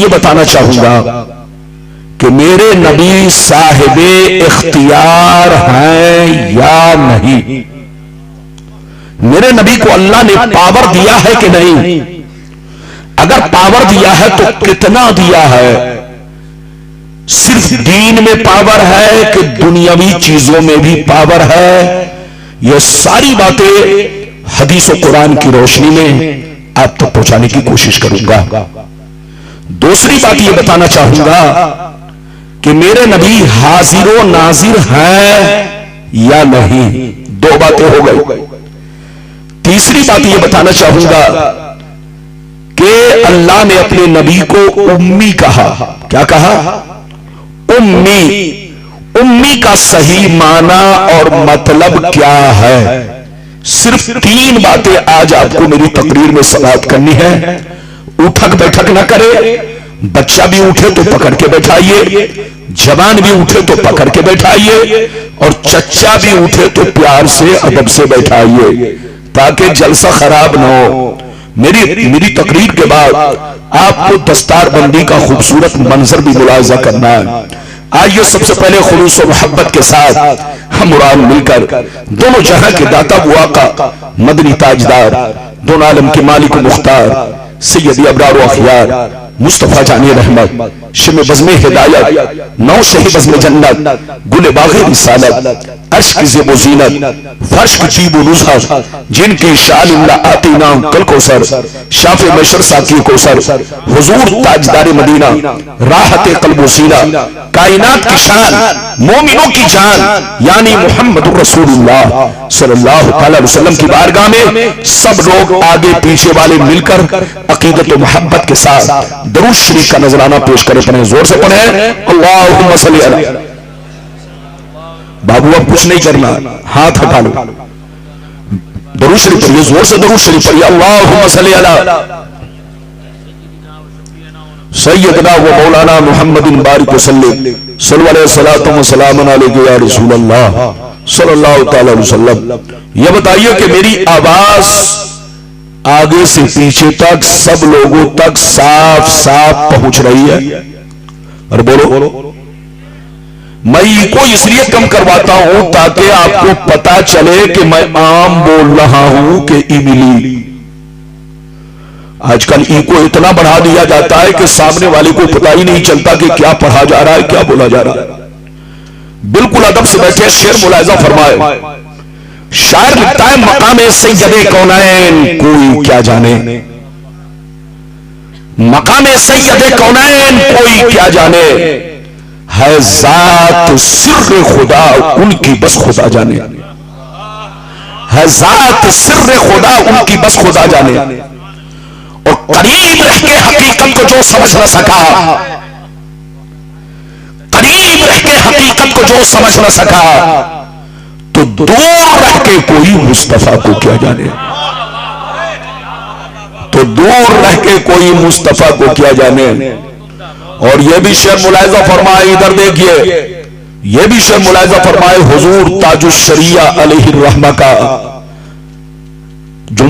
یہ بتانا چاہوں گا کہ میرے نبی صاحب اختیار ہیں یا نہیں؟ میرے نبی کو اللہ نے پاور دیا ہے کہ نہیں؟ اگر پاور دیا ہے تو کتنا دیا ہے؟ صرف دین میں پاور ہے کہ دنیاوی چیزوں میں بھی پاور ہے؟ یہ ساری باتیں حدیث و قرآن کی روشنی میں آپ تک پہنچانے کی کوشش کروں گا۔ دوسری بات یہ بتانا چاہوں گا کہ میرے نبی حاضر و ناظر ہیں یا نہیں؟ دو باتیں ہو گئی۔ تیسری بات یہ بتانا چاہوں گا کہ اللہ نے اپنے نبی کو امی کہا۔ کیا کہا؟ امی۔ امی کا صحیح معنی اور مطلب کیا ہے؟ صرف تین باتیں آج آپ کو میری تقریر میں سماعت کرنی ہے۔ اٹھک بیٹھک نہ کرے، بچہ بھی اٹھے تو پکڑ کے بیٹھائیے، جوان بھی اٹھے تو پکڑ کے بیٹھائیے، اور چچا بھی اٹھے تو پیار سے ادب سے بیٹھائیے تاکہ جلسہ خراب نہ ہو۔ میری تقریر کے بعد آپ کو دستار بندی کا خوبصورت منظر بھی ملاحظہ کرنا ہے۔ آئیے سب سے پہلے خلوص و محبت کے ساتھ ہم مرام مل کر دونوں جہاں کے داتا آقا مدنی تاجدار، دونوں عالم کے مالک و مختار سیدی ابرار و اخیار مصطفیٰ جانی رحمت، شم بزم ہدایت، نو شہ بزم جنت، گل باغ رسالت، عرش کی زیب و زینت، فرش کی چیب و نزہت، جن کی شان اللہ آتی نام کل کوثر، شاف مشر ساکی کوثر، حضور تاجدار مدینہ، راحت قلب و سینہ، کائنات کی شان، مومنوں کی جان، یعنی محمد رسول اللہ صلی اللہ علیہ وسلم کی بارگاہ میں سب لوگ آگے پیچھے والے مل کر عقیدت و محبت کے ساتھ درود شریف کا نذرانہ پیش کرے۔ پڑھیں، زور سے پڑھیں، اللہم صلی علی۔ بابو اب کچھ نہیں کرنا، ہاتھ ہٹا لو، درود شریف پڑھیے، زور سے درود شریف پڑھیے، اللہم صلی علی سیدنا و مولانا محمد بارک وسلم، صلی اللہ علیہ وسلم علیہ یا رسول اللہ صلی اللہ تعالی وسلم۔ یہ بتائیے کہ میری آواز آگے سے پیچھے تک سب لوگوں تک صاف صاف پہنچ رہی ہے؟ اور بولو، میں کو اس لیے کم کرواتا ہوں تاکہ آپ کو پتا چلے کہ میں عام بول رہا ہوں کہ ایملی۔ آج کل ای کو اتنا بڑھا دیا جاتا ہے کہ سامنے والے کو پتا ہی نہیں چلتا کہ کیا پڑھا جا رہا ہے، کیا بولا جا رہا ہے۔ بالکل ادب سے بیٹھے، شعر ملاحظہ فرمائے۔ شاعر لکھتا ہے، مقام سید کونین کوئی کیا جانے، مقام سید کونین کوئی کیا جانے، ہے ذات سر خدا ان کی بس خدا جانے، ہے ذات سر خدا ان کی بس خدا جانے۔ اور قریب رہ کے حقیقت کو جو سمجھ نہ سکا، قریب رہ کے حقیقت کو جو سمجھ نہ سکا، تو دور رہ کے کوئی مصطفیٰ کو کیا جانے، تو دور رہ کے کوئی مصطفیٰ کو کیا جانے۔ اور یہ بھی شعر ملاحظہ فرمائے، ادھر دیکھیے، یہ بھی شعر ملاحظہ فرمائے، حضور تاج الشریعہ علیہ الرحمہ کا جو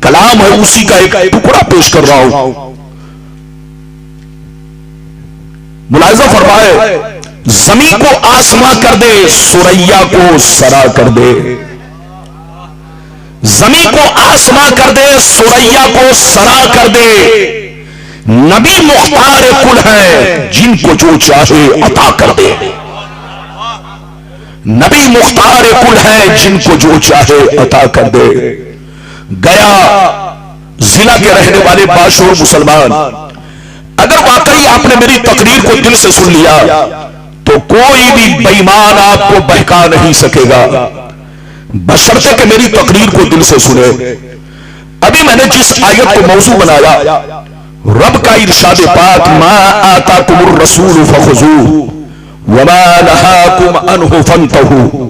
کلام ہے اسی کا ایک ٹکڑا پیش کر رہا ہوں۔ ملاحظہ فرمائے، زمین کو آسماں کر دے، سریا کو سرا کر دے، زمین کو آسماں کر دے، سریا کو سرا کر دے، نبی مختار کل ہے جن کو جو چاہے عطا کر دے، نبی مختار کل ہے جن کو جو چاہے عطا کر دے۔ گیا ضلع کے رہنے والے باشعور مسلمان، اگر واقعی آپ نے میری تقریر کو دل سے سن لیا تو کوئی بھی بے ایمان آپ کو بہکا نہیں سکے گا، بشرطے کہ میری تقریر کو دل سے سنے۔ ابھی میں نے جس آیت کو موضوع بنایا، رب کا ارشاد پاک، ما آتاکم الرسول فخذوہ وما نہاکم عنہ فانتہوا،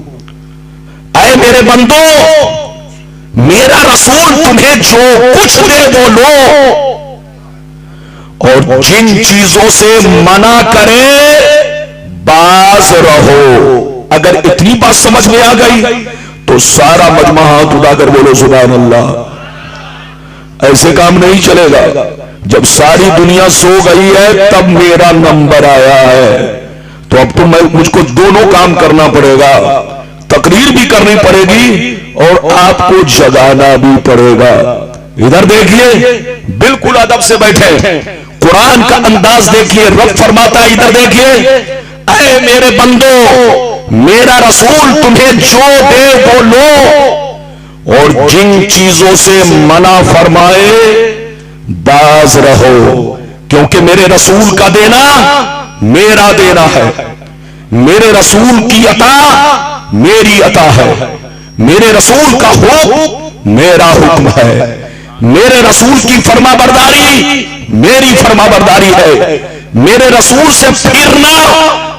اے میرے بندو، میرا رسول تمہیں جو کچھ دے وہ لو، اور جن چیزوں سے منع کرے باز رہو۔ اگر اتنی بات سمجھ میں آ گئی تو سارا مجمع ہاتھ اٹھا کر بولو سبحان اللہ۔ ایسے کام نہیں چلے گا، جب ساری دنیا سو گئی ہے تب میرا نمبر آیا ہے. تو اب تو مجھ کو دونوں کام کرنا پڑے گا, تقریر بھی کرنی پڑے گی اور آپ کو جگانا بھی پڑے گا. ادھر دیکھیے, بالکل ادب سے بیٹھے, قرآن کا انداز دیکھیے. رب فرماتا ہے, ادھر دیکھیے, اے میرے بندو, میرا رسول تمہیں جو دے وہ لو, اور جن چیزوں سے منع فرمائے باز رہو, کیونکہ میرے رسول کا دینا میرا دینا ہے, میرے رسول کی عطا میری عطا ہے, میرے رسول کا حکم میرا حکم ہے, میرے رسول کی فرما برداری میری فرما برداری ہے, میرے رسول سے پھرنا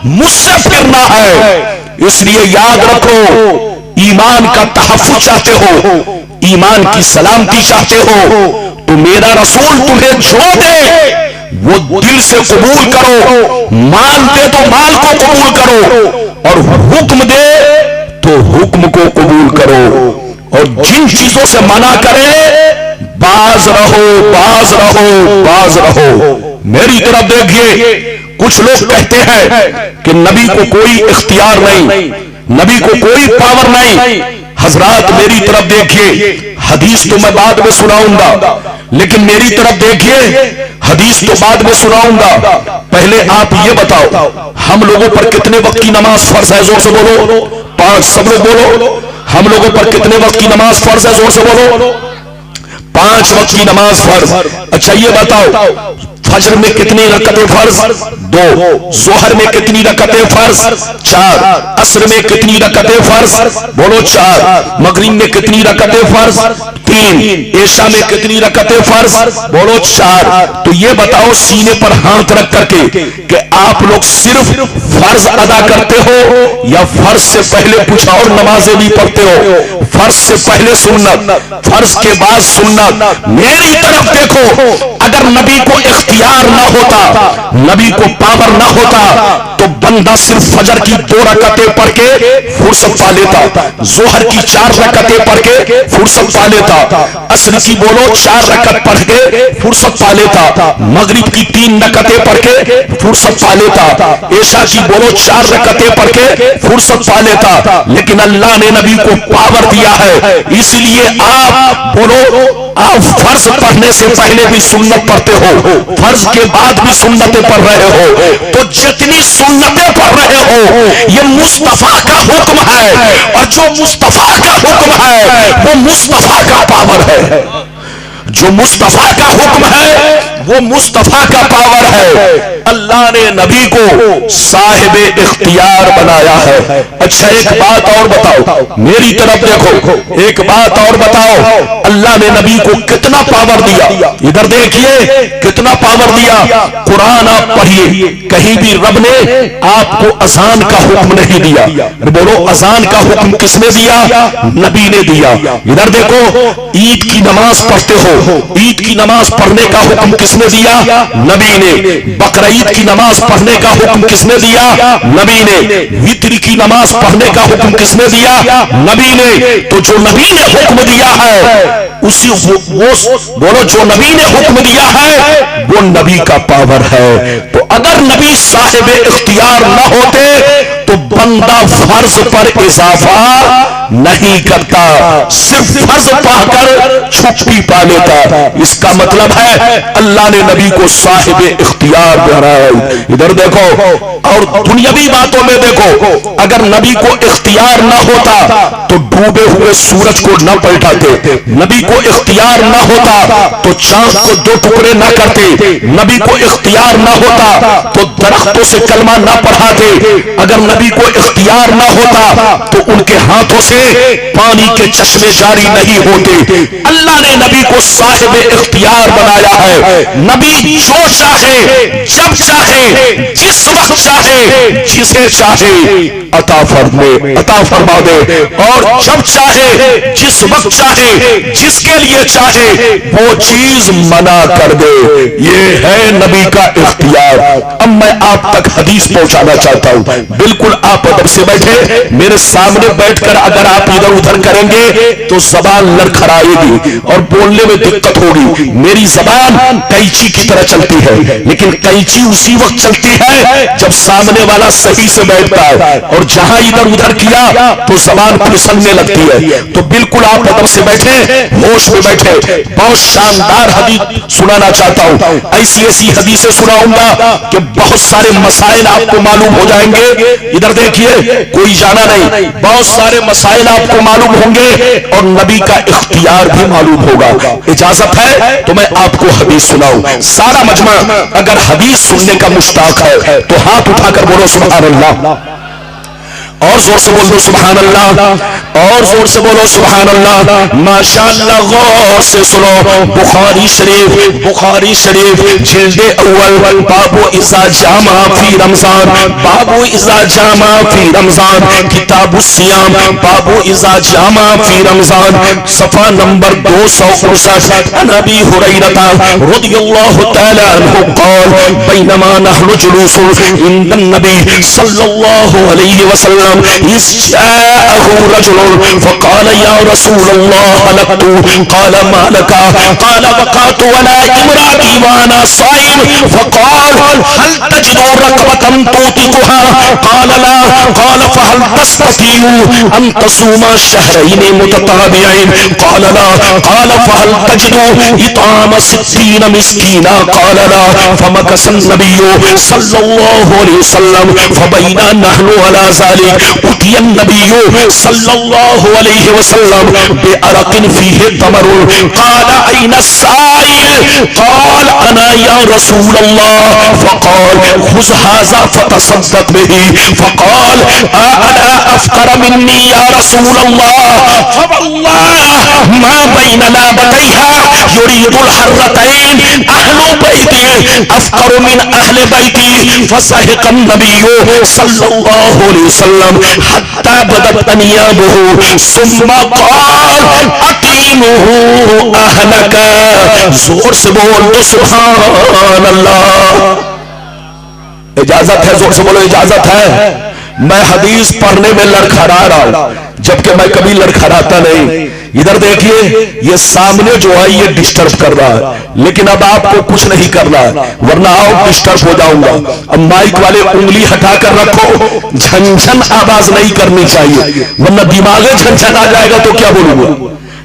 مجھ سے پھرنا ہے. اس لیے یاد رکھو, ایمان کا تحفظ چاہتے ہو, ایمان کی سلامتی چاہتے ہو, تو میرا رسول تمہیں جو دے وہ دل سے قبول کرو, مال دے تو مال کو قبول کرو, اور حکم دے تو حکم کو قبول کرو, اور جن چیزوں سے منع کرے باز رہو, باز رہو, باز رہو. میری طرف دیکھیے, کچھ لوگ کہتے ہیں کہ نبی کو کوئی اختیار نہیں, نبی کو کوئی پاور نہیں. حضرات میری طرف دیکھیے, حدیث تو میں بعد میں سناؤں گا, لیکن میری طرف دیکھیے, حدیث تو بعد میں سناؤں گا. پہلے آپ یہ بتاؤ, ہم لوگوں پر کتنے وقت کی نماز فرض ہے؟ زور سے بولو. 5. سب لوگ بولو. ہم لوگوں پر کتنے وقت کی نماز فرض ہے؟ زور سے بولو. 5 وقت کی نماز فرض. اچھا یہ بتاؤ, فجر میں کتنی رکعتیں فرض؟ 2. ظہر میں کتنی رکعتیں فرض؟ 4. عصر میں کتنی رکعتیں فرض؟ بولو 4. مغرب میں کتنی رکعتیں فرض؟ 3. عشاء میں کتنی رکعتیں فرض؟ بولو 4. تو یہ بتاؤ سینے پر ہاتھ رکھ کر کے کہ آپ لوگ صرف فرض ادا کرتے ہو یا فرض سے پہلے کچھ اور نمازیں بھی پڑھتے ہو؟ فرض سے پہلے سنت, فرض کے بعد سنت. میری طرف دیکھو, اگر نبی کو اختیار نہ ہوتا, نبی کو پاور نہ ہوتا, تو بندہ صرف فجر کی 2 رکعتیں پڑھ کے فرصت پا لیتا, ظہر کی 4 رکعتیں پڑھ کے فرصت پا لیتا, عصر کی بولو 4 رکعت پڑھ کے فرصت پا لیتا, مغرب کی 3 رکعتیں پڑھ کے فرصت پا لیتا, عشاء کی بولو 4 رکعتیں پڑھ کے فرصت پا لیتا. لیکن اللہ نے نبی کو پاور دیا ہے, اس لیے آپ بولو, آپ فرض پڑھنے سے پہلے بھی سنت پڑھتے ہو, فرض کے بعد بھی سنتیں پڑھ رہے ہو, تو جتنی سنتیں پڑھ رہے ہو یہ مصطفیٰ کا حکم ہے, اور جو مصطفیٰ کا حکم ہے وہ مصطفیٰ کا پاور ہے. جو مصطفیٰ کا حکم ہے وہ مصطفیٰ کا پاور ہے. اللہ نے نبی کو صاحب اختیار بنایا ہے. اچھا ایک بات اور بتاؤ, میری طرف دیکھو, ایک بات اور بتاؤ, اللہ نے نبی کو کتنا پاور دیا؟ ادھر دیکھیے کتنا پاور دیا. قرآن آپ پڑھیے, کہیں بھی رب نے آپ کو اذان کا حکم نہیں دیا. بولو اذان کا حکم کس نے دیا؟ نبی نے دیا. ادھر دیکھو, عید کی نماز پڑھتے ہو, عید کی نماز پڑھنے کا حکم کس نے دیا؟ نبی نے. بقرہ عید کی نماز پڑھنے کا حکم کس نے دیا؟ نبی نے. وتر کی نماز پڑھنے کا حکم کس نے دیا؟ نبی نے. تو جو نبی نے حکم دیا ہے اسی بولو, جو نبی نے حکم دیا ہے وہ نبی کا پاور ہے. تو اگر نبی صاحب اختیار نہ ہوتے تو بندہ فرض پر اضافہ نہیں کرتا, صرف فرض پڑھ کر چھٹی پا لیتا. اس کا مطلب ہے اللہ نے نبی کو صاحب اختیار بنایا. ادھر دیکھو, اور دنیاوی باتوں میں دیکھو, اگر نبی کو اختیار نہ ہوتا تو ڈوبے ہوئے سورج کو نہ پلٹاتے, نبی کو اختیار نہ ہوتا تو چاند کو 2 ٹکڑے نہ کرتے, نبی کو اختیار نہ ہوتا تو درختوں سے کلمہ نہ پڑھاتے, اگر نبی کو اختیار نہ ہوتا تو ان کے ہاتھوں سے پانی کے چشمے جاری نہیں ہوتے. اللہ نے نبی کو صاحب اختیار بنایا ہے. نبی جو چاہے, جب چاہے, جس وقت چاہے, جسے چاہے عطا فرما دے, اور جب چاہے, جس وقت چاہے, جس کے لیے چاہے وہ چیز منع کر دے. یہ ہے نبی کا اختیار. اما मैं आप तक हदीस पहुंचाना चाहता हूं। बिल्कुल आप अदब से बैठे, मेरे सामने बैठकर अगर आप इधर उधर करेंगे तो जबान लड़खड़ाएगी और बोलने में दिक्कत होगी। मेरी जबान कैंची की तरह चलती है, लेकिन कैंची उसी वक्त चलती है जब सामने वाला सही से बैठता है, और जहां इधर उधर किया तो जबान फिसलने लगती है। तो बिल्कुल आप अदब से बैठे, होश में बैठे। बहुत शानदार हदीस सुनाना चाहता हूं, ऐसी ऐसी हदीसें सुनाऊंगा कि बहुत सारे मसाइल आपको मालूम हो जाएंगे। इधर देखिए, कोई जाना नहीं, बहुत सारे मसाइल आपको मालूम होंगे और नबी का इख्तियार भी मालूम होगा। इजाजत है तो मैं आपको हदीस सुनाऊं। सारा मजमा अगर हदीस सुनने का मुश्ताक है तो हाथ उठाकर बोलो सुभान अल्लाह, और जोर से बोल दो सुभान अल्लाह, और जोर से बोलो सुभान अल्लाह। माशाअल्लाह, गौर से सुनो। बुखारी शरीफ जिल्दे अव्वल, बाबू इज़ा जामा फी रमजान, बाबू इज़ा जामा फी रमजान, किताबु सियाम, बाबू इज़ा जामा फी रमजान, सफा नंबर 259। नबी हुरैरा रज़ियल्लाहु तआला अन्हु क़ाल बैनमा नहनु जुलूसुन इंदन नबी सल्लल्लाहु अलैहि वसल्लम इज़ जाअहु रजुल फ़क़ाल या रसूल अल्लाह हलकतु, क़ाल मा लका, क़ाल वक़अतु अला इम्राती व अना साइम, फ़क़ाल हल तजिदु रक़बतन तुतिकुहा, क़ाल ला, क़ाल फ़हल तस्ततीउ अन तसूमा शहरैन मुतताबिऐन, क़ाल ला, क़ाल फ़हल तजिदु इताम सित्तीन मिस्कीना, क़ाल ला, फ़मकस अन्नबिय्यु सल्लल्लाहु अलैहि वसल्लम फ़बैना नहनु अला ज़ालिक उतिय अन्नबिय्यु सल्लल्लाहु अलैहि वसल्लम बिअरक़िन फ़ीहि तमरुन, क़ाल ऐन अस्साइल, क़ाल अना या रसूल अल्लाह, फ़क़ाल ख़ुज़ हाज़ा फ़तसद्दक़ बिही, फ़क़ाल अअला अफ़क़र मिन्नी या रसूल अल्लाह, फ़वल्लाह मा बैन लाबतैहा युरीदुल हर्रतैन अहलु बैती अफ़क़र मिन अहलि बैती, फ़सहिक़ अन्नबिय्यु सल्लल्लाहु अलैहि वसल्लम हत्ता बदत अनियाबुहु सुम्मा क़ाल अक़ीमुहु अहलका। जोर से बोल दो सुभान अल्लाह। इजाजत है, जोर से बोलो इजाजत है। मैं हदीस पढ़ने में लड़खड़ा रहा हूं, जबकि मैं कभी लड़खड़ाता नहीं। इधर देखिए, ये सामने जो है ये डिस्टर्ब कर रहा है, लेकिन अब आपको कुछ नहीं करना है, वरना आओ डिस्टर्ब हो जाऊंगा। अब माइक वाले उंगली हटाकर रखो, झनझन आवाज नहीं करनी चाहिए, वरना दिमाग झनझन आ जाएगा तो क्या बोलूंगा।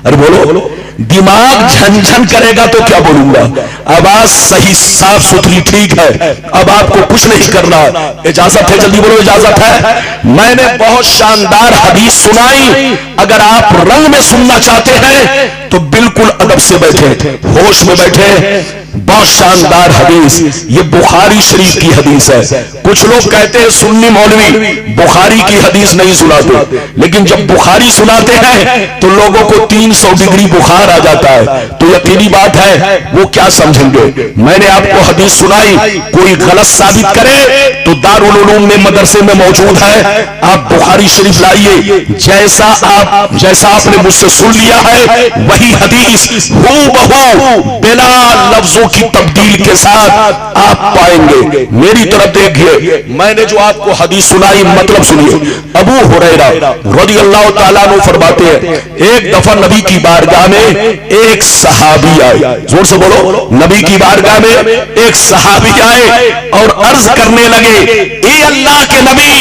अरे बोलो, दिमाग झनझन करेगा तो क्या बोलूंगा। आवाज सही साफ सुथरी ठीक है, अब आपको कुछ नहीं करना। इजाजत है, जल्दी बोलो इजाजत है। मैंने बहुत शानदार हदीस सुनाई, अगर आप रंग में सुनना चाहते हैं तो बिल्कुल अदब से बैठे, होश में बैठे। बहुत शानदार हदीस, ये बुखारी शरीफ की हदीस है। कुछ लोग कहते हैं सुन्नी मौलवी बुखारी की हदीस नहीं सुनाते, लेकिन जब बुखारी सुनाते हैं तो लोगों को 300 डिग्री बुखार आ जाता है, तो यकीनी बात है वो क्या समझेंगे। मैंने आपको हदीस सुनाई, कोई गलत साबित करे तो दारुल उलूम में मदरसे में मौजूद है, आप बुखारी शरीफ लाइए, जैसा आपने मुझसे सुन लिया है वही हदीस हूबहू बिना लफ्जों की तब्दील के साथ आप पाएंगे। मेरी तरफ देखिए, मैंने जो आपको हदीस सुनाई मतलब सुनिए। अबू हुरैरा रज़ियल्लाहु ताला अन्हु फरमाते हैं, एक दफा नबी की बारगाह में एक सहाबी आए। जोर से बोलो, नबी की बारगाह में एक सहाबी आए और अर्ज करने लगे, ए अल्लाह के नबी,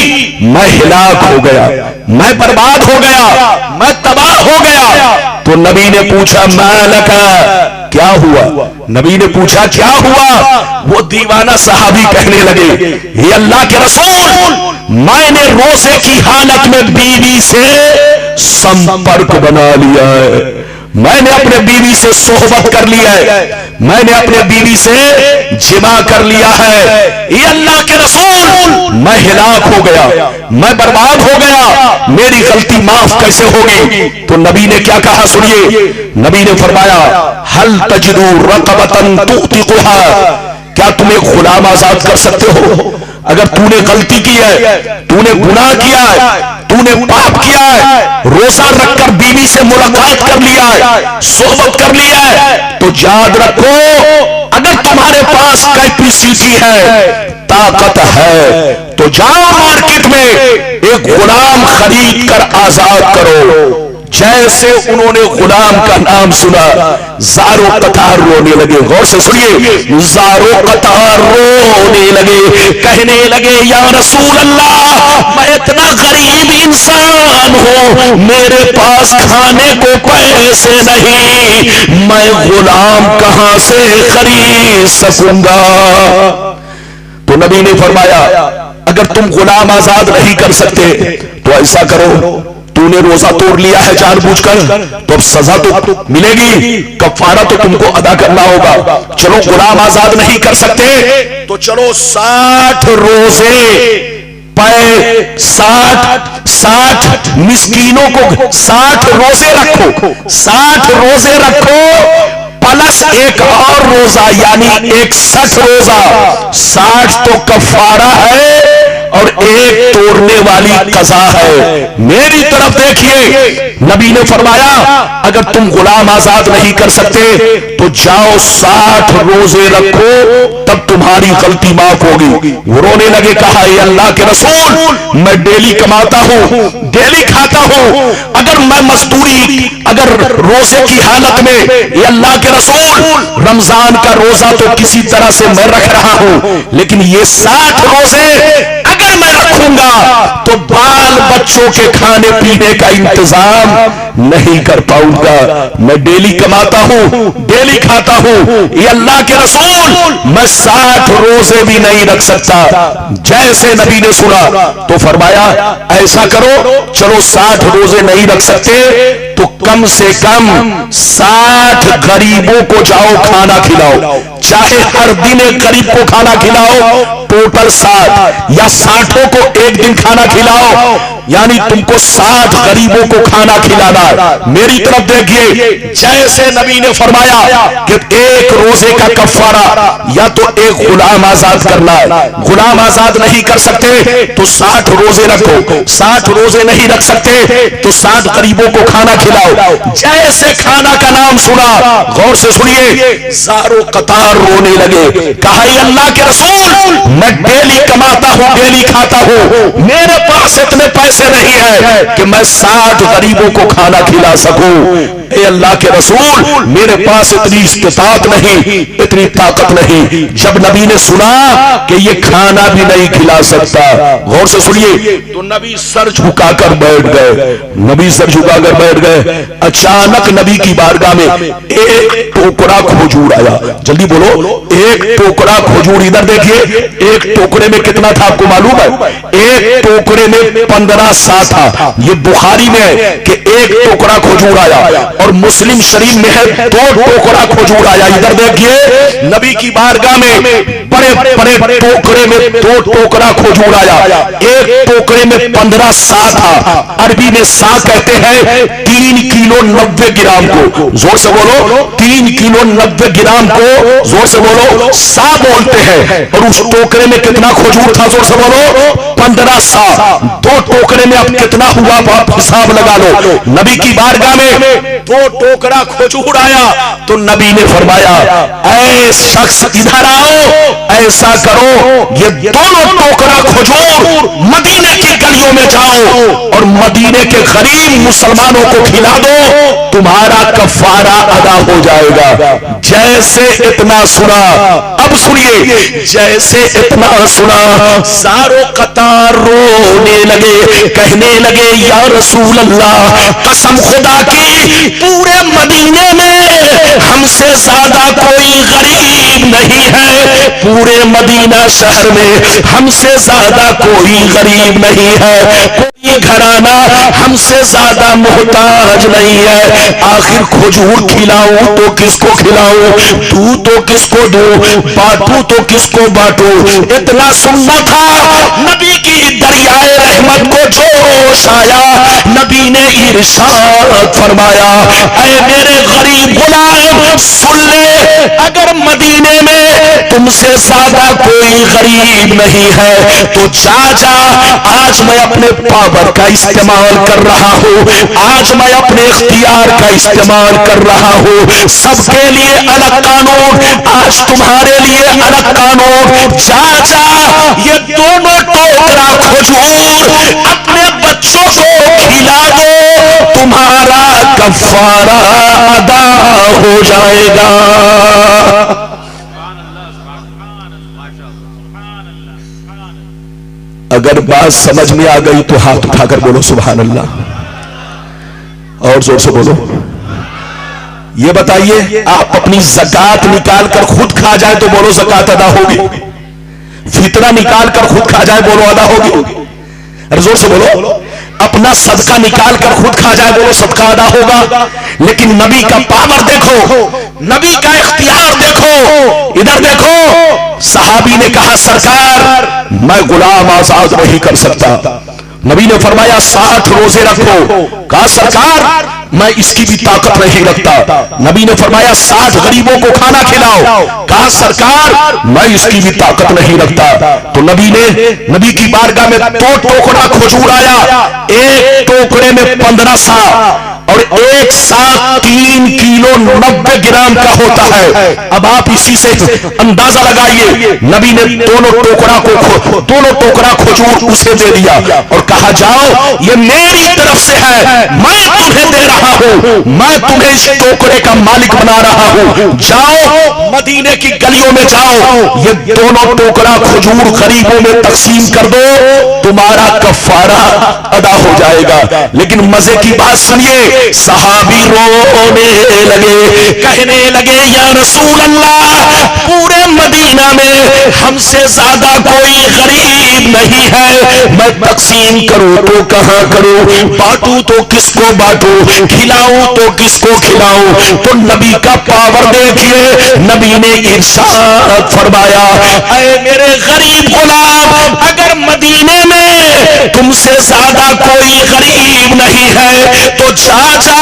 मैं हिलाक हो गया, मैं बर्बाद हो गया, मैं तबाह हो गया। तो नबी ने पूछा मालका, क्या हुआ? नबी ने पूछा क्या हुआ? वो दीवाना सहाबी कहने लगे, हे अल्लाह के रसूल, मैंने रोजे की हालत में बीवी से संपर्क बना लिया है, मैंने अपने बीवी से सोहबत कर लिया है, मैंने अपने बीवी से जिमा कर लिया है। ये अल्लाह के रसूल, मैं हिलाक हो गया, मैं बर्बाद हो गया, मेरी गलती माफ कैसे होगी? तो नबी ने क्या कहा सुनिए। नबी ने फरमाया, हल तजिदु रक़बतन तुतिकुहा, क्या तुम एक गुलाम आजाद कर सकते हो? अगर तूने गलती की है, तूने गुनाह किया है, तूने पाप किया है, रोजा रखकर बीवी से मुलाकात कर लिया है, सोहबत कर लिया है, तो याद रखो, अगर तुम्हारे पास कैपेसिटी है, طاقت ہے تو جاؤ مارکیٹ میں ایک غلام خرید کر آزاد کرو۔ جیسے انہوں نے غلام کا نام سنا زار و قطار رونے لگے۔ غور سے سنیے، زار و قطار رونے لگے، کہنے لگے یا رسول اللہ میں اتنا غریب انسان ہوں، میرے پاس کھانے کو پیسے نہیں، میں غلام کہاں سے خرید سکوں گا؟ تو نبی نے فرمایا اگر تم غلام آزاد نہیں کر سکتے تو ایسا کرو، تو نے روزہ توڑ لیا ہے جان بوجھ کر تو اب سزا تو ملے گی، کفارہ تو تم کو ادا کرنا ہوگا۔ چلو غلام آزاد نہیں کر سکتے تو چلو 60 روزے پے 60 مسکینوں کو 60 روزے رکھو، 60 روزے رکھو پلس ایک اور روزہ یعنی 61 روزہ، 60 تو کفارہ ہے اور ایک توڑنے والی قضا ہے۔ میری طرف دیکھیے، نبی نے فرمایا اگر تم غلام آزاد نہیں کر سکتے تو جاؤ 60 روزے رکھو تب تمہاری غلطی معاف ہوگی۔ وہ رونے لگے، کہا اے اللہ کے رسول میں ڈیلی کماتا ہوں، ڈیلی کھاتا ہوں، اگر میں مزدوری اگر روزے کی حالت میں، اے اللہ کے رسول رمضان کا روزہ تو کسی طرح سے میں رکھ رہا ہوں لیکن یہ 60 روزے اگر میں رکھوں گا تو بال بچوں کے کھانے پینے کا انتظام نہیں کر پاؤں گا، میں ڈیلی کماتا ہوں، ڈیلی کھاتا ہوں، یہ اللہ کے رسول میں 60 روزے بھی نہیں رکھ سکتا۔ جیسے نبی نے سنا تو فرمایا ایسا کرو، چلو 60 روزے نہیں رکھ سکتے تو کم سے کم 60 غریبوں کو جاؤ کھانا کھلاؤ، چاہے ہر دن ایک غریب کو کھانا کھلاؤ، ٹوٹل 60 یا 60 کو ایک دن کھانا کھلاؤ، یعنی تم کو 60 غریبوں کو کھانا کھلانا۔ میری طرف دیکھیے، جیسے نبی نے فرمایا کہ ایک روزے کا کفارہ یا تو ایک غلام آزاد کرنا ہے، غلام آزاد نہیں کر سکتے تو 60 روزے رکھو، 60 روزے نہیں رکھ سکتے تو 60 غریبوں کو کھانا کھلاؤ۔ جیسے کھانا کا نام سنا، غور سے سنیے، زار و قطار رونے لگے، کہا اے اللہ کے رسول میں ڈیلی کماتا ہوں، ڈیلی کھاتا ہوں، میرے پاس اتنے پیسے نہیں ہے کہ میں 60 غریبوں کو کھانا کھلا سکوں، اے اللہ کے رسول میرے پاس اتنی استطاعت نہیں، اتنی طاقت نہیں۔ جب نبی نے سنا کہ یہ کھانا بھی نہیں کھلا سکتا، غور سے سنیے، تو نبی سر جھکا کر بیٹھ گئے، نبی سر جھکا کر بیٹھ گئے۔ اچانک نبی کی بارگاہ میں ایک ٹوکرا کھجور آیا، جلدی بولو، ایک ٹوکرا کھجور، ادھر دیکھیے، ایک ٹوکرے میں کتنا تھا آپ کو معلوم ہے؟ ایک ٹوکرے میں 15 سا تھا۔ یہ بخاری میں ہے کہ ایک ٹوکرا کھجور آیا اور مسلم شریف میں ہے 2 ٹوکرا کھجور آیا۔ ادھر دیکھیے، نبی کی بارگاہ میں بڑے بڑے ٹوکرے میں 2 ٹوکرا کھجور آیا، ایک ٹوکرے میں 15 سا تھا، عربی میں سا کہتے ہیں 3 کلو 90 گرام کو، زور سے بولو، 3 کلو 90 گرام کو زور سے بولو سا بولتے ہیں۔ اور اس ٹوکرے میں کتنا کھجور تھا؟ زور سے بولو 15 سا۔ 2 ٹوکرے میں اب کتنا ہوا آپ حساب لگا لو۔ نبی کی بارگاہ میں 2 ٹوکرا کھجور آیا تو نبی نے فرمایا اے شخص ادھر آؤ، ایسا کرو یہ دونوں ٹوکرا کھجور مدینے کی گلیوں میں جاؤ اور مدینے کے غریب مسلمانوں کو کھلا دو، تمہارا کفارہ ادا ہو جائے گا۔ جیسے اتنا سنا، اب سنیے، جیسے اتنا سنا زار و قطار رونے لگے، کہنے لگے یا رسول اللہ قسم خدا کی پورے مدینے میں ہم سے زیادہ کوئی غریب نہیں ہے، پورے مدینہ شہر میں ہم سے زیادہ کوئی غریب نہیں ہے، کوئی گھرانہ ہم سے زیادہ محتاج نہیں ہے، آخر کھجور کھلاؤں تو کس کو کھلاؤں، دوں تو کس کو دوں، بانٹوں تو کس کو بانٹوں۔ اتنا سننا تھا، نبی کی دریائے رحمت کو جوش آیا، نبی نے ارشاد فرمایا اے میرے غریب غلام سن لے، اگر مدینے میں تم سے زیادہ کوئی غریب نہیں ہے تو جا آج میں اپنے पावर का इस्तेमाल कर रहा हूं, आज मैं अपने इख्तियार का इस्तेमाल कर रहा हूं। सबके लिए अलग कानून, आज तुम्हारे लिए अलग कानून। चाचा ये दोनों टोकरा खजूर अपने बच्चों को खिला दो, तुम्हारा कफारा अदा हो जाएगा। अगर बात समझ में आ गई तो हाथ उठाकर बोलो सुभान अल्लाह, और जोर से बोलो। ये बताइए, आप अपनी ज़कात निकाल कर खुद खा जाए तो बोलो ज़कात अदा होगी, फितरा निकाल कर खुद खा जाए बोलो अदा होगी। अरे जोर से बोलो। अपना सदका निकाल कर खुद खा जाए बोलो सदका अदा होगा। लेकिन नबी का पावर देखो, नबी का इख्तियार देखो। इधर देखो, सहाबी ने कहा सरकार मैं गुलाम आजाद नहीं कर सकता। नबी ने फरमाया 60 रोजे रखो। कहा सरकार मैं इसकी भी ताकत नहीं रखता। नबी ने फरमाया 60 गरीबों को खाना खिलाओ। कहा सरकार मैं इसकी भी ताकत नहीं रखता। तो नबी की बारगाह में 2 टोकरा खजूर आया, एक टोकरे में 15 सा और एक सा 3 किलो 90 ग्राम का होता है। अब आप इसी से अंदाजा लगाइए, नबी ने दोनों टोकरा खजूर उसे दे दिया और कहा जाओ ये मेरी तरफ से है, मैं तुम्हें दे रहा हूं, मैं तुम्हें इस टोकरे का मालिक बना रहा हूं। जाओ मदीने की गलियों में जाओ, ये दोनों टोकरा खजूर गरीबों में तकसीम कर दो, तुम्हारा कफारा अदा हो जाएगा। लेकिन मजे की बात सुनिए, सहाबी रोने लगे, कहने लगे या रसूल अल्लाह पूरे मदीना में हमसे ज्यादा कोई गरीब नहीं है, मैं तकसीम करूं तो कहां करूं, बांटूं तो किसको बांटूं, खिलाऊं तो किसको खिलाऊं। तो नबी का पावर देखिए, नबी ने इरशाद फरमाया ऐ मेरे गरीब गुलाम, अगर मदीने में तुमसे ज्यादा कोई गरीब नहीं है तो चाचा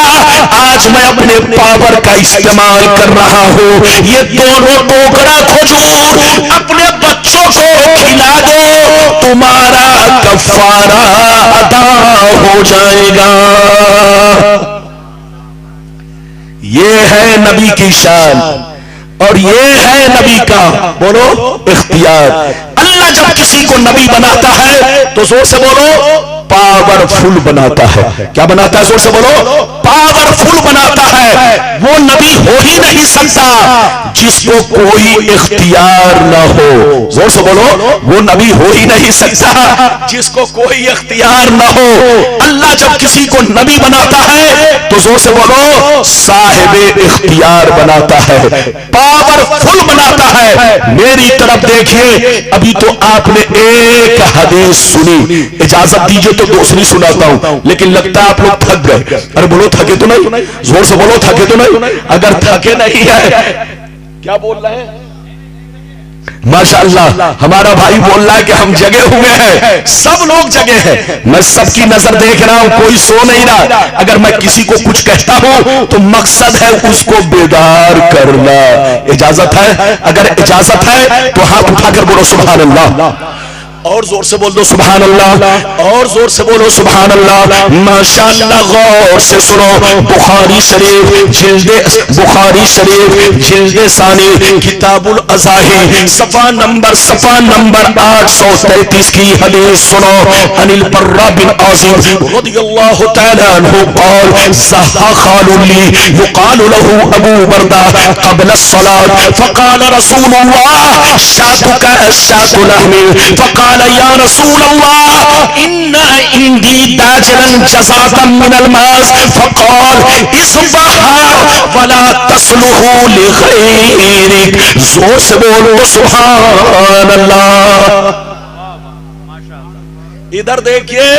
आज मैं अपने पावर का इस्तेमाल कर रहा हूं, ये दोनों टोकरा खजूर अपने बच्चों को खिला दो, तुम्हारा कफारा अदा हो जाएगा। ये है नबी की शान और ये है नबी का बोलो इख्तियार। अल्लाह जब किसी को नबी बनाता है तो जोर से बोलो पावरफुल बनाता है। क्या बनाता है? जोर से बोलो पावरफुल बनाता है। वो नबी हो ही नहीं सकता जिसको कोई इख्तियार ना हो। जोर से बोलो वो नबी हो ही नहीं सकता जिसको कोई इख्तियार ना हो। अल्लाह जब किसी को नबी बनाता है तो जोर से बोलो साहिबे इख्तियार बनाता है, पावरफुल बनाता है। मेरी तरफ देखिए, अभी तो आपने एक हदीस सुनी, इजाजत दीजिए तो दूसरी सुनाता हूं, लेकिन लगता है आप लोग थक गए। अरे बोलो थके तो नहीं, जोर से बोलो थके तो नहीं। अगर थके नहीं है, क्या बोल रहे हैं? माशाअल्लाह हमारा भाई बोल रहा है कि हम जगे हुए हैं, सब लोग जगे हैं। मैं सबकी नजर देख रहा हूं, कोई सो नहीं रहा। अगर मैं किसी को कुछ कहता हूं तो मकसद है उसको बेदार करना। इजाजत है? अगर इजाजत है तो हाथ उठाकर बोलो सुभान अल्लाह, और जोर से बोल दो सुभान अल्लाह, और जोर से बोलो सुभान अल्लाह। माशाअल्लाह गौर से सुनो, बुखारी शरीफ जिल्दे सानी किताबुल अज़ाही सफा नंबर 833 की हदीस सुनो। अनिल बर्रा बिन आज़िम रज़ियल्लाहु तआला अन्हु क़ाल ज़हा ख़ालुली युक़ालु लहू अबू बर्दा क़ब्ल अस्सलात फ़क़ाल रसूलुल्लाह शातुका शातु लहमी फ़क़ाल या रसूल अल्लाह इन्ना इंदी दाजलन जज़ातन मिनल मास फ़क़ाल इस्बहा वला तस्लुहु लिग़ैरिक। जोर से बोलो सुभान अल्लाह। इधर देखिए,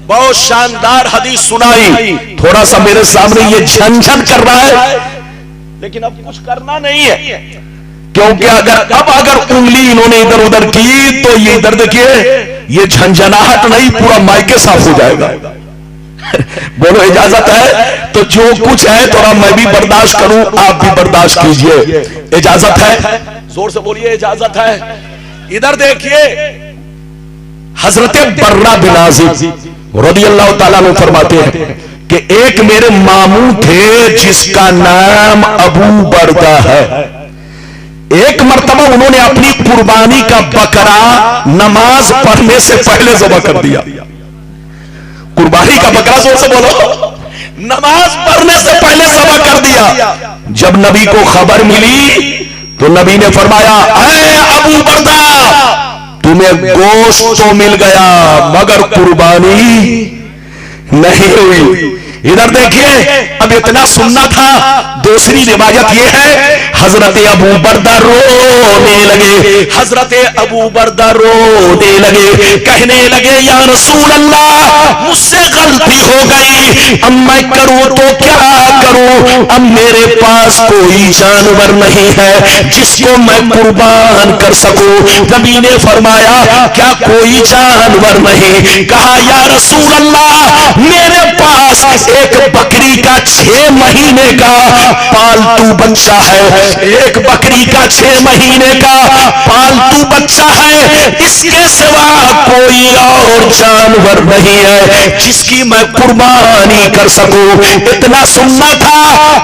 बहुत शानदार हदीस सुनाई। थोड़ा सा मेरे सामने ये झंझन कर रहा है, लेकिन अब कुछ करना नहीं है, क्योंकि अगर उंगली इन्होंने इधर उधर की तो ये इधर देखिए, ये झंझनाहट नहीं, पूरा माइके साफ हो जाएगा। बोलो इजाजत है? तो जो कुछ है थोड़ा मैं भी बर्दाश्त करूं, आप भी बर्दाश्त कीजिए। इजाजत है? जोर से बोलिए इजाजत है। इधर देखिए, हजरत बर्रा बिन आज़िब रज़ी अल्लाह ताला अन्हु फरमाते हैं कि एक मेरे मामू थे जिसका नाम अबू बरदा है। एक मर्तबा उन्होंने अपनी कुर्बानी का बकरा नमाज पढ़ने से पहले ज़बह कर दिया। कुर्बानी का बकरा जोर से बोलो, नमाज पढ़ने से पहले ज़बह कर दिया। जब नबी को खबर मिली तो नबी ने फरमाया, ऐ अबू बरदा, तुम्हें गोश्त तो मिल गया मगर कुर्बानी नहीं हुई। इधर देखिए, अब इतना सुनना था। दूसरी रिवायत यह है, हजरत अबू बरदा रोने लगे, हजरत अबू बरदा रोने लगे, कहने लगे, या रसूल अल्लाह, मुझसे गलती हो गई, अब मैं करूं तो क्या करूं? अब मेरे पास कोई जानवर नहीं है जिसको मैं कुर्बान कर सकूं। नबी ने फरमाया, क्या कोई जानवर नहीं? कहा, या रसूल अल्लाह, मेरे पास एक बकरी का 6 महीने का पालतू बच्चा है, एक बकरी का 6 महीने का पालतू बच्चा है, इसके सिवा कोई और जानवर नहीं है जिसकी मैं कुर्बानी कर सकूं। इतना सुनना था,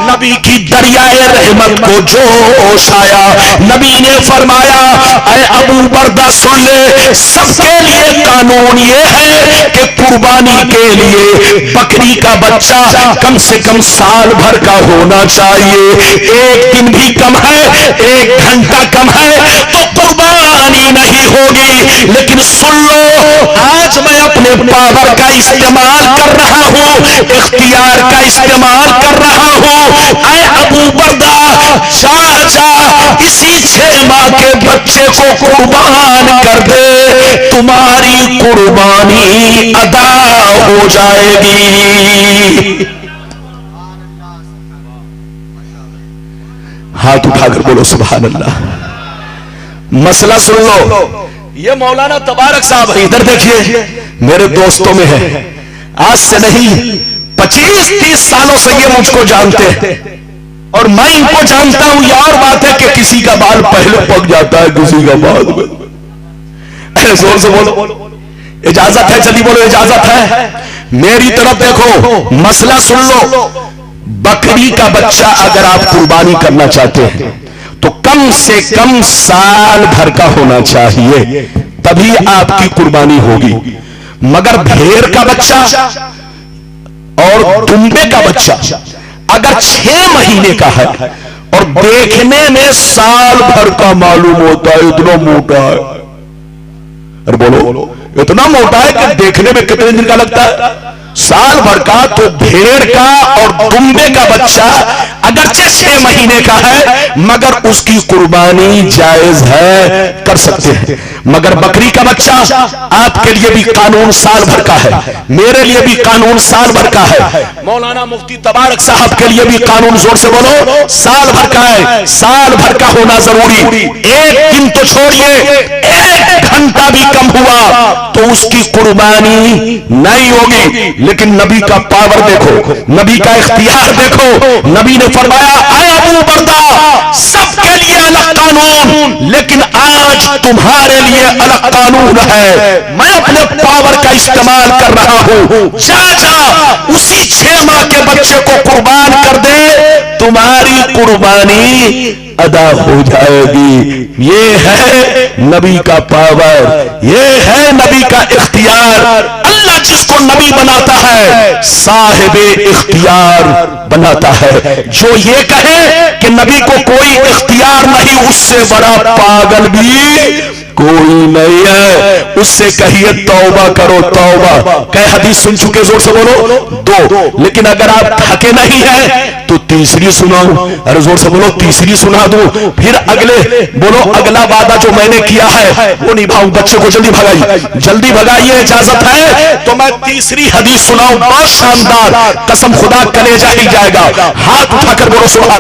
नबी की दरियाए रहमत को जोश आया। नबी ने फरमाया, ऐ अबू बरदा सुन ले, सबके लिए कानून ये है कि कुर्बानी के लिए बकरी का बच्चा कम से कम साल भर का होना चाहिए। एक दिन भी कम है, एक घंटा कम है तो कुर्बानी नहीं होगी। लेकिन सुन लो, आज मैं अपने पावर का इस्तेमाल कर रहा हूं, इख्तियार का इस्तेमाल कर रहा हूं। ऐ अबू बरदा, जा इसी 6 माह के बच्चे को कुर्बान कर दे, तुम्हारी कुर्बानी अदा हो जाएगी। हाथ उठाकर बोलो सुभान अल्लाह। मसला सुन लो, ये मौलाना तबारक साहब है, इधर देखिए, मेरे दोस्तों में है, आज से नहीं 25-30 सालों से ये मुझको जानते हैं और मैं इनको जानता हूं। ये और बात है कि किसी का बाल पहले पक जाता है, किसी का बाद में। जोर से बोलो, इजाजत है? जल्दी बोलो, इजाजत है? मेरी तरफ देखो, मसला सुन लो। बकरी का बच्चा अगर आप कुर्बानी करना चाहते हैं तो कम से कम साल भर का होना चाहिए, तभी आपकी कुर्बानी होगी। मगर भेड़ का बच्चा और दुम्बे का बच्चा अगर 6 महीने का है और देखने में साल भर का मालूम होता है, इतना मोटा है, अरे बोलो, इतना मोटा है कि देखने में कितने दिन का लगता है? साल भर का। तो भेड़ का और दुम्बे का बच्चा अगरचे 6 महीने का है मगर उसकी कुर्बानी जायज है, कर सकते हैं। मगर बकरी का बच्चा आपके लिए भी कानून साल भर का है, मेरे लिए भी कानून साल भर का है, मौलाना मुफ्ती तबारक साहब के लिए भी कानून, जोर से बोलो, साल भर का है। साल भर का होना जरूरी। एक दिन तो छोड़िए, 1 घंटा भी कम हुआ तो उसकी कुर्बानी नहीं होगी। लेकिन नबी का पावर देखो, नबी का इख्तियार देखो। नबी ने फरमाया, ऐ अबू बरदा, सबके लिए अलग कानून, लेकिन आज तुम्हारे लिए अलग कानून है। मैं अपने पावर का इस्तेमाल कर रहा हूं। जा उसी 6 माह के बच्चे को कुर्बान कर दे, तुम्हारी कुर्बानी अदा हो जाएगी। ये है नबी का पावर, ये है नबी का इख्तियार। अल्लाह जिसको नबी बनाता है साहिबे इख्तियार बनाता है। जो ये कहे कि नबी को कोई इख्तियार नहीं, उससे बड़ा पागल भी कोई नहीं है। उससे कहिए तौबा करो, तौबा। कई हदीस सुन चुके, जोर से बोलो, 2। लेकिन अगर आप थके नहीं है तो तीसरी सुनाऊं? अरे जोर से बोलो, तीसरी सुना दूं? फिर अगले बोलो, अगला वादा जो मैंने किया है वो निभाऊं। बच्चे को जल्दी भगाइए, जल्दी भगाइए, इजाजत है तो मैं तीसरी हदीस सुनाऊं, बहुत शानदार, कसम खुदा कलेजा हिल जाएगा। हाथ उठाकर बोलो सुभान